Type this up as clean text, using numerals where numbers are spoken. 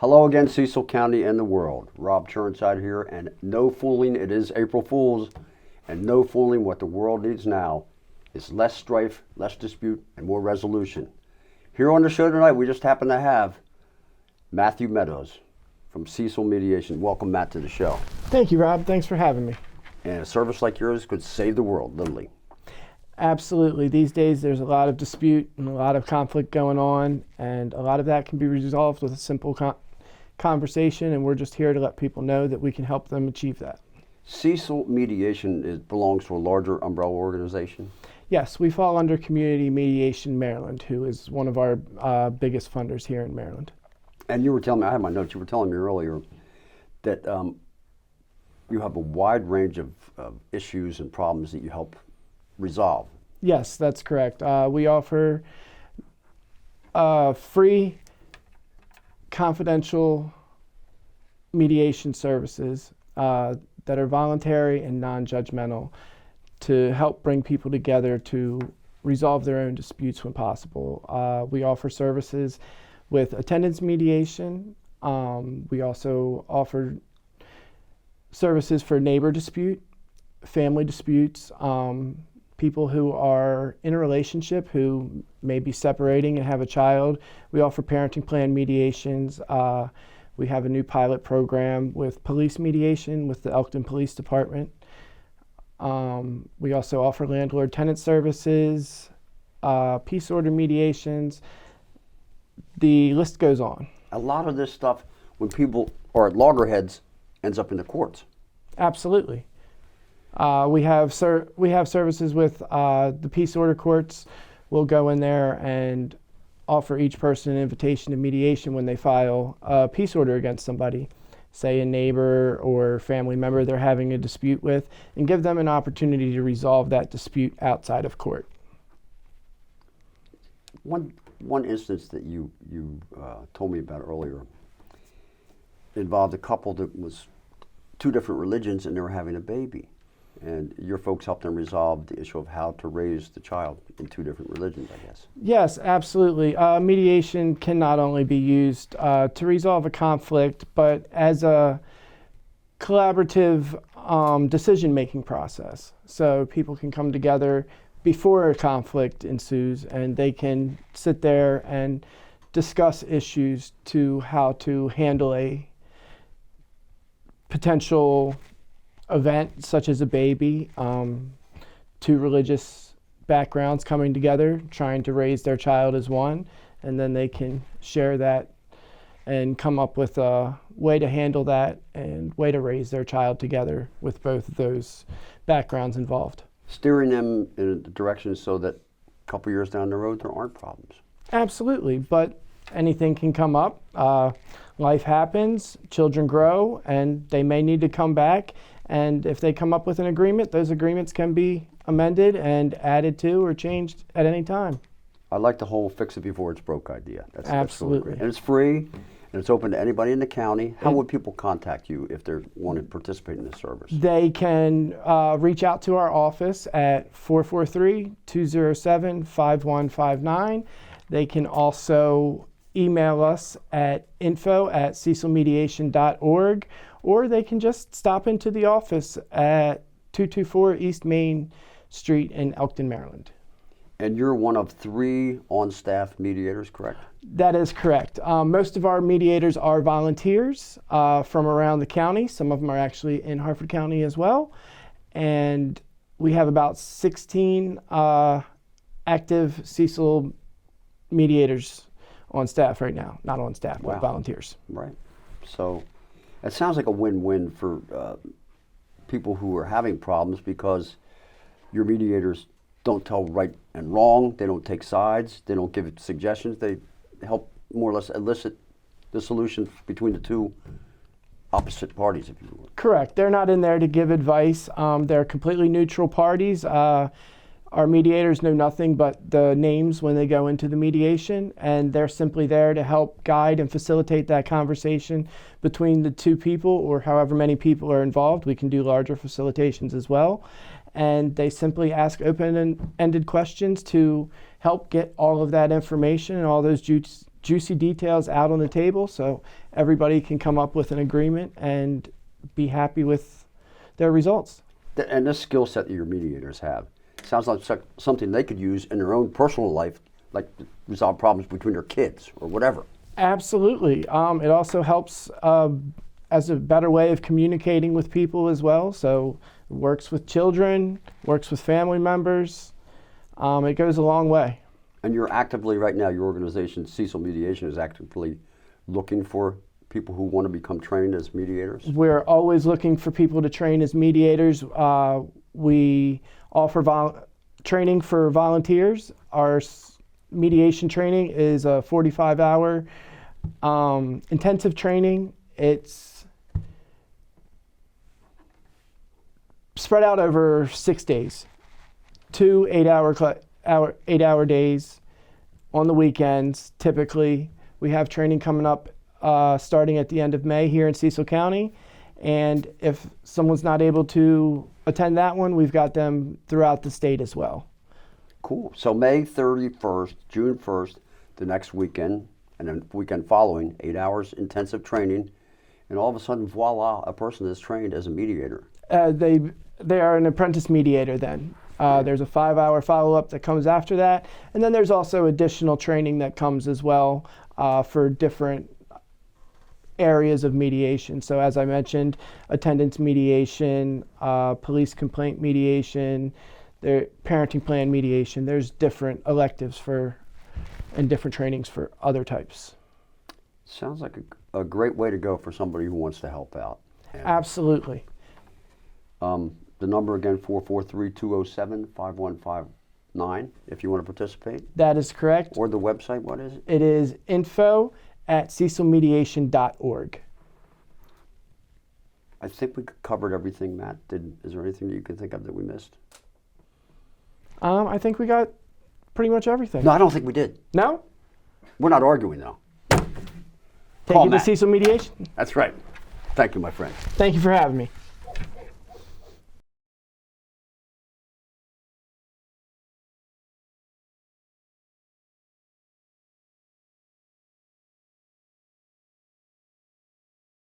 Hello again, Cecil County and the world. Rob Churnside here, and no fooling, it is April Fool's, and no fooling, what the world needs now is less strife, less dispute, and more resolution. Here on the show tonight, we just happen to have Matthew Meadows from Cecil Mediation. Welcome, Matt, to the show. Thank you, Rob. Thanks for having me. And a service like yours could save the world, literally. Absolutely. These days, there's a lot of dispute and a lot of conflict going on, and a lot of that can be resolved with a simple conversation, and we're just here to let people know that we can help them achieve that. Cecil Mediation belongs to a larger umbrella organization? Yes, we fall under Community Mediation Maryland, who is one of our biggest funders here in Maryland. And you were telling me, I had my notes, you were telling me earlier that you have a wide range of issues and problems that you help resolve. Yes, that's correct. We offer free confidential mediation services that are voluntary and non-judgmental to help bring people together to resolve their own disputes when possible. We offer services with attendance mediation. We also offer services for neighbor dispute, family disputes, people who are in a relationship who may be separating and have a child. We offer parenting plan mediations. We have a new pilot program with police mediation with the Elkton Police Department. We also offer landlord-tenant services, peace order mediations. The list goes on. A lot of this stuff, when people are at loggerheads, ends up in the courts. Absolutely. We have services with the peace order courts. We'll go in there and offer each person an invitation to mediation when they file a peace order against somebody, say a neighbor or family member they're having a dispute with, and give them an opportunity to resolve that dispute outside of court. One instance that you told me about earlier involved a couple that was two different religions and they were having a baby. And your folks helped them resolve the issue of how to raise the child in two different religions, I guess. Yes, absolutely. Mediation can not only be used to resolve a conflict, but as a collaborative decision-making process. So people can come together before a conflict ensues, and they can sit there and discuss issues to how to handle a potential event such as a baby, two religious backgrounds coming together, trying to raise their child as one, and then they can share that and come up with a way to handle that and way to raise their child together with both of those backgrounds involved. Steering them in a direction so that a couple years down the road there aren't problems. Absolutely, but anything can come up. Life happens, children grow, and they may need to come back. And if they come up with an agreement, those agreements can be amended and added to or changed at any time. I like the whole fix it before it's broke idea. That's absolutely really great. And it's free, and it's open to anybody in the county. How would people contact you if they want to participate in this service? They can reach out to our office at 443-207-5159. They can also email us at info@cecilmediation.org, or they can just stop into the office at 224 East Main Street in Elkton, Maryland. And you're one of 3 on-staff mediators, correct? That is correct. Most of our mediators are volunteers from around the county. Some of them are actually in Harford County as well. And we have about 16 active Cecil mediators on staff right now. Not on staff, wow. But volunteers. Right. So it sounds like a win-win for people who are having problems, because your mediators don't tell right and wrong, they don't take sides, they don't give suggestions, they help more or less elicit the solution between the two opposite parties, if you will. Correct. They're not in there to give advice. They're completely neutral parties. Our mediators know nothing but the names when they go into the mediation, and they're simply there to help guide and facilitate that conversation between the two people, or however many people are involved. We can do larger facilitations as well. And they simply ask open-ended questions to help get all of that information and all those juicy details out on the table so everybody can come up with an agreement and be happy with their results. And this skill set that your mediators have sounds like something they could use in their own personal life, like to resolve problems between their kids or whatever. Absolutely. It also helps as a better way of communicating with people as well. So it works with children, works with family members. It goes a long way. And you're actively, right now, your organization, Cecil Mediation, is actively looking for people who want to become trained as mediators? We're always looking for people to train as mediators. We offer training for volunteers. Our mediation training is a 45-hour intensive training. It's spread out over 6 days, 2 8-hour days on the weekends. Typically, we have training coming up starting at the end of May here in Cecil County. And if someone's not able to attend that one, we've got them throughout the state as well. Cool. So May 31st, June 1st, the next weekend, and then weekend following, 8 hours intensive training, and all of a sudden, voila, a person is trained as a mediator. They are an apprentice mediator then. There's a 5-hour follow-up that comes after that, and then there's also additional training that comes as well for different areas of mediation. So as I mentioned, attendance mediation, police complaint mediation, parenting plan mediation. There's different electives and different trainings for other types. Sounds like a great way to go for somebody who wants to help out. And, Absolutely. the number again, 443-207-5159, if you want to participate. That is correct. Or the website, what is it? It is info@cecilmediation.org. I think we covered everything, Matt. Is there anything that you can think of that we missed? I think we got pretty much everything. No, I don't think we did. No? We're not arguing, though. Thank you to Cecil Mediation. That's right. Thank you, my friend. Thank you for having me.